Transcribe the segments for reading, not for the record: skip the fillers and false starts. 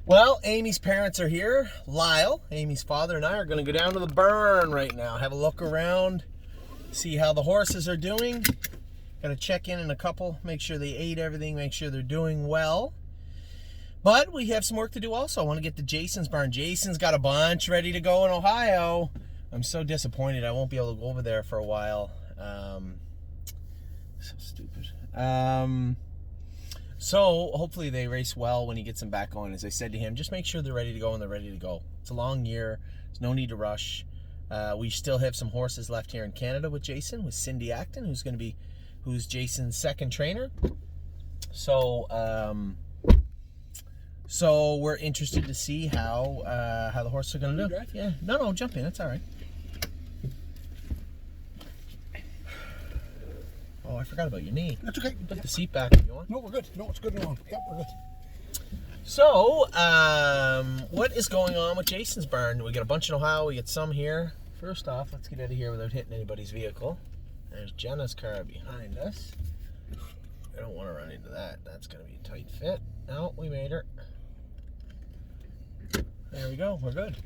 Well, Amy's parents are here. Lyle, Amy's father, and I are going to go down to the barn right now, have a look around, see how the horses are doing. Got to check in a couple, make sure they ate everything, make sure they're doing well. But we have some work to do also. I want to get to Jason's barn. Jason's got a bunch ready to go in Ohio. I'm so disappointed I won't be able to go over there for a while. So stupid. So hopefully they race well when he gets them back on. As I said to him, just make sure they're ready to go and they're ready to go. It's a long year. There's no need to rush. We still have some horses left here in Canada with Jason, with Cindy Acton, who's Jason's second trainer. So we're interested to see how the horses are going to do. Yeah, no, jump in. That's all right. Oh, I forgot about your knee. That's okay. Put the seat back if you want. No, we're good. No, it's good and on. Yep, we're good. So, what is going on with Jason's barn? We got a bunch in Ohio. We got some here. First off, let's get out of here without hitting anybody's vehicle. There's Jenna's car behind us. I don't want to run into that. That's going to be a tight fit. No, we made her. There we go. We're good.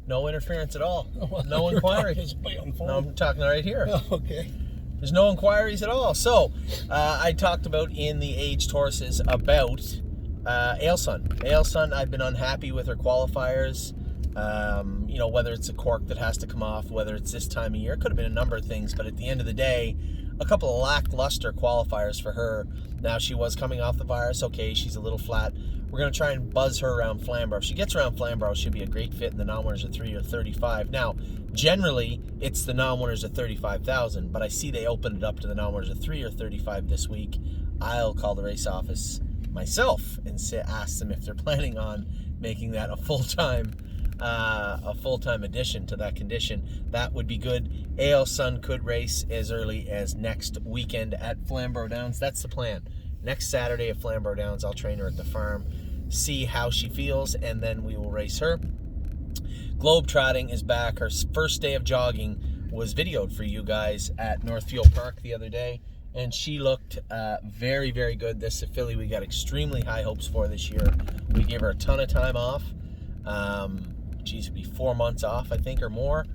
No interference at all. No inquiries. No, I'm talking right here. Oh, okay. There's no inquiries at all. So, I talked about in the aged horses about Ailsun. Ailsun, I've been unhappy with her qualifiers. Whether it's a cork that has to come off, whether it's this time of year. It could have been a number of things, but at the end of the day, a couple of lackluster qualifiers for her. Now, she was coming off the virus. Okay, she's a little flat. We're going to try and buzz her around Flamborough. If she gets around Flamborough, she'll be a great fit in the non-winners of 3 or 35. Now, generally, it's the non-winners of 35,000, but I see they opened it up to the non-winners of 3 or 35 this week. I'll call the race office myself and ask them if they're planning on making that a full-time addition to that condition. That would be good. Ailsun could race as early as next weekend at Flamborough Downs. That's the plan. Next Saturday at Flamborough Downs, I'll train her at the farm, see how she feels, and then we will race her. Globetrotting is back. Her first day of jogging was videoed for you guys at Northfield Park the other day, and she looked very, very good. This filly we got extremely high hopes for this year. We gave her a ton of time off. It'd be 4 months off, I think, or more.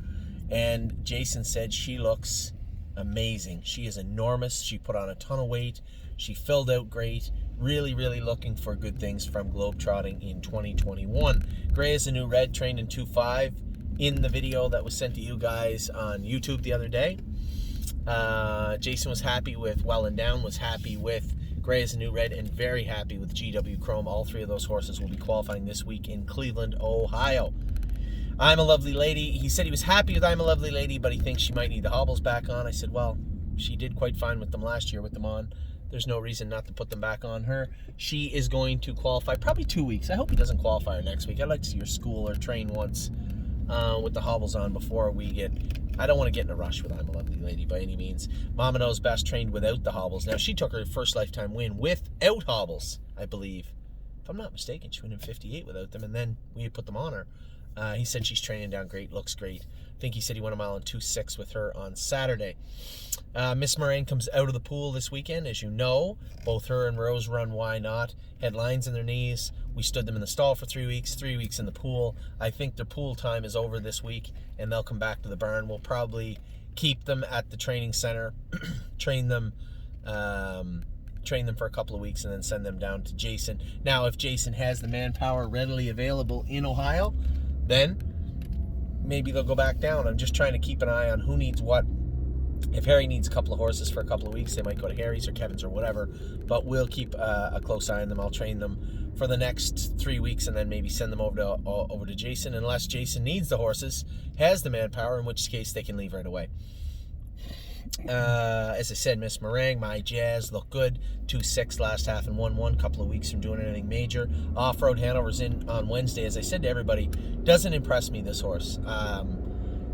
And Jason said she looks amazing. She is enormous. She put on a ton of weight. She filled out great. Really, really looking for good things from Globetrotting in 2021. Gray is a new red, trained in 2.5 in the video that was sent to you guys on YouTube the other day. Jason was happy with Well and Down, was happy with Gray is a new red, and very happy with GW Chrome. All three of those horses will be qualifying this week in Cleveland, Ohio. I'm a Lovely Lady. He said he was happy with I'm a Lovely Lady, but he thinks she might need the hobbles back on. I said, well, she did quite fine with them last year with them on. There's no reason not to put them back on her. She is going to qualify probably 2 weeks. I hope he doesn't qualify her next week. I'd like to see her school or train once with the hobbles on before we get... I don't want to get in a rush with I'm a Lovely Lady by any means. Mama Knows Best trained without the hobbles. Now, she took her first lifetime win without hobbles, I believe. If I'm not mistaken, she went in 58 without them, and then we put them on her. He said she's training down great, looks great. I think he said he went a mile in 2.6 with her on Saturday. Miss Moraine comes out of the pool this weekend, as you know. Both her and Rose Run Why Not had lines in their knees. We stood them in the stall for 3 weeks, 3 weeks in the pool. I think their pool time is over this week, and they'll come back to the barn. We'll probably keep them at the training center, train them for a couple of weeks, and then send them down to Jason. Now, if Jason has the manpower readily available in Ohio, then maybe they'll go back down. I'm just trying to keep an eye on who needs what. If Harry needs a couple of horses for a couple of weeks, they might go to Harry's or Kevin's or whatever, but we'll keep a close eye on them. I'll train them for the next 3 weeks and then maybe send them over to Jason, unless Jason needs the horses, has the manpower, in which case they can leave right away. As I said, Miss Meringue, My Jazz, look good. 2.6 last half and 1.1, couple of weeks from doing anything major. Off-Road Hanover's in on Wednesday. As I said to everybody, doesn't impress me, this horse.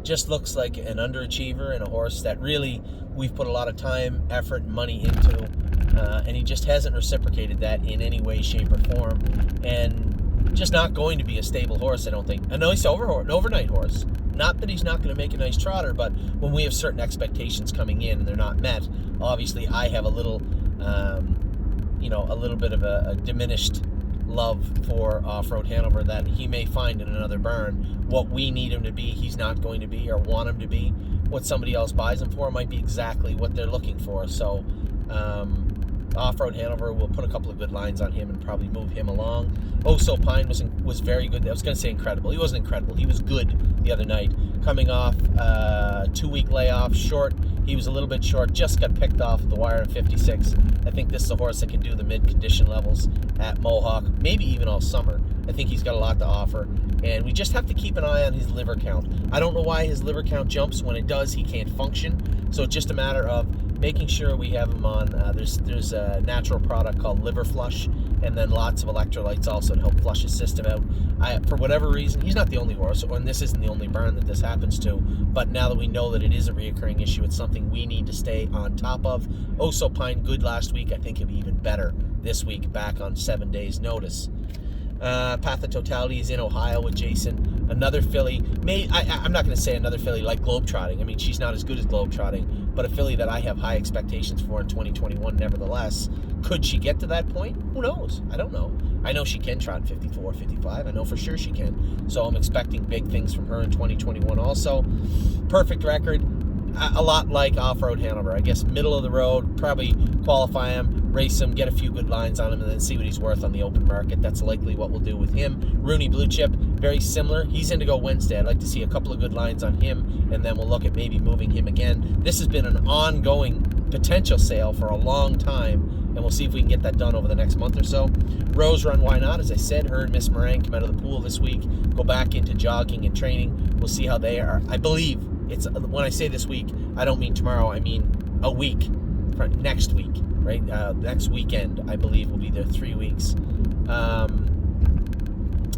Just looks like an underachiever and a horse that really we've put a lot of time, effort, and money into, and he just hasn't reciprocated that in any way, shape, or form, and just not going to be a stable horse, I don't think. A nice overnight horse. Not that he's not going to make a nice trotter, but when we have certain expectations coming in and they're not met, obviously I have a little, a little bit of a diminished love for Off-Road Hanover that he may find in another burn. What we need him to be, he's not going to be, or want him to be. What somebody else buys him for might be exactly what they're looking for. So Off-Road Hanover will put a couple of good lines on him and probably move him along. Oso Pine was very good. I was going to say incredible. He wasn't incredible. He was good the other night. Coming off 2-week layoff, short. He was a little bit short. Just got picked off the wire at 56. I think this is a horse that can do the mid-condition levels at Mohawk, maybe even all summer. I think he's got a lot to offer. And we just have to keep an eye on his liver count. I don't know why his liver count jumps. When it does, he can't function. So it's just a matter of making sure we have him on. There's a natural product called Liver Flush, and then lots of electrolytes also to help flush his system out. For whatever reason, he's not the only horse, and this isn't the only burn that this happens to, but now that we know that it is a reoccurring issue, it's something we need to stay on top of. Oso Pine, good last week. I think he'll be even better this week, back on 7 days' notice. Path of Totality is in Ohio with Jason. Another filly. I'm not going to say another filly like Globetrotting. I mean, she's not as good as Globetrotting, but a filly that I have high expectations for in 2021 nevertheless. Could she get to that point? Who knows? I don't know. I know she can trot 54, 55. I know for sure she can. So I'm expecting big things from her in 2021 also. Perfect record. A lot like Off-Road Hanover. I guess middle of the road, probably qualify him, race him, get a few good lines on him, and then see what he's worth on the open market. That's likely what we'll do with him. Rooney Blue Chip, very similar. He's in to go Wednesday. I'd like to see a couple of good lines on him, and then we'll look at maybe moving him again. This has been an ongoing potential sale for a long time, and we'll see if we can get that done over the next month or so. Rose Run, why not? As I said, her and Miss Moran come out of the pool this week, go back into jogging and training. We'll see how they are. I believe it's, when I say this week, I don't mean tomorrow, I mean a week, next week, right? Next weekend, I believe, will be their 3 weeks.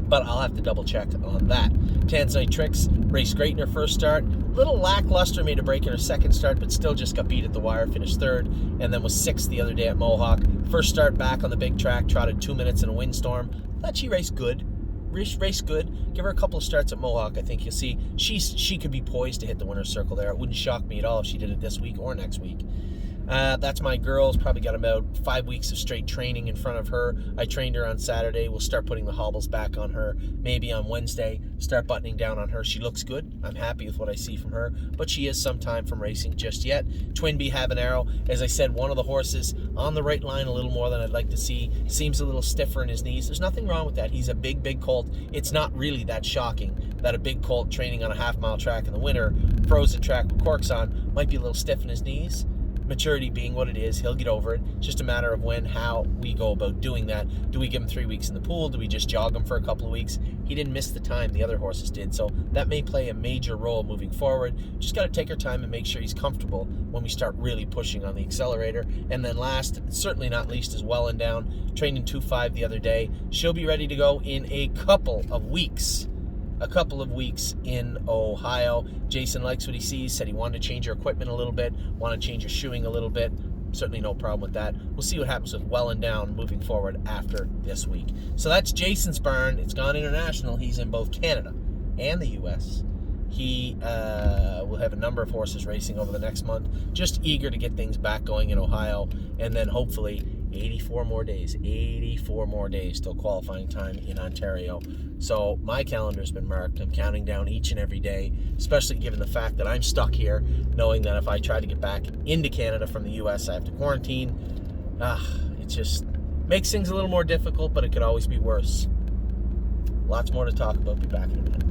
But I'll have to double check on that. Tanzanite Tricks raced great in her first start. Little lackluster, made a break in her second start, but still just got beat at the wire, finished third, and then was sixth the other day at Mohawk. First start back on the big track, trotted 2 minutes in a windstorm. Thought she raced good. Raced good. Give her a couple of starts at Mohawk. I think you'll see she could be poised to hit the winner's circle there. It wouldn't shock me at all if she did it this week or next week. That's my girls. Probably got about 5 weeks of straight training in front of her. I trained her on Saturday. We'll start putting the hobbles back on her maybe on Wednesday. Start buttoning down on her. She looks good. I'm happy with what I see from her, but she is some time from racing just yet. Twinbee Habanero, as I said, one of the horses on the right line a little more than I'd like to see. Seems a little stiffer in his knees. There's nothing wrong with that. He's a big colt. It's not really that shocking that a big colt training on a half-mile track in the winter, frozen track with corks on, might be a little stiff in his knees. Maturity being what it is, he'll get over it. It's just a matter of when, how we go about doing that. Do we give him 3 weeks in the pool? Do we just jog him for a couple of weeks? He didn't miss the time the other horses did, so that may play a major role moving forward. Just got to take our time and make sure he's comfortable when we start really pushing on the accelerator. And then last, certainly not least, is Welland Down. Trained in 2.5 the other day. She'll be ready to go in a couple of weeks. In Ohio. Jason likes what he sees, said he wanted to change her equipment a little bit, wanted to change her shoeing a little bit. Certainly no problem with that. We'll see what happens with Welland Down moving forward after this week. So that's Jason's barn. It's gone international. He's in both Canada and the U.S. He will have a number of horses racing over the next month. Just eager to get things back going in Ohio, and then hopefully 84 more days till qualifying time in Ontario. So my calendar's been marked. I'm counting down each and every day, especially given the fact that I'm stuck here, knowing that if I try to get back into Canada from the US, I have to quarantine. It just makes things a little more difficult, but it could always be worse. Lots more to talk about. Be back in a minute.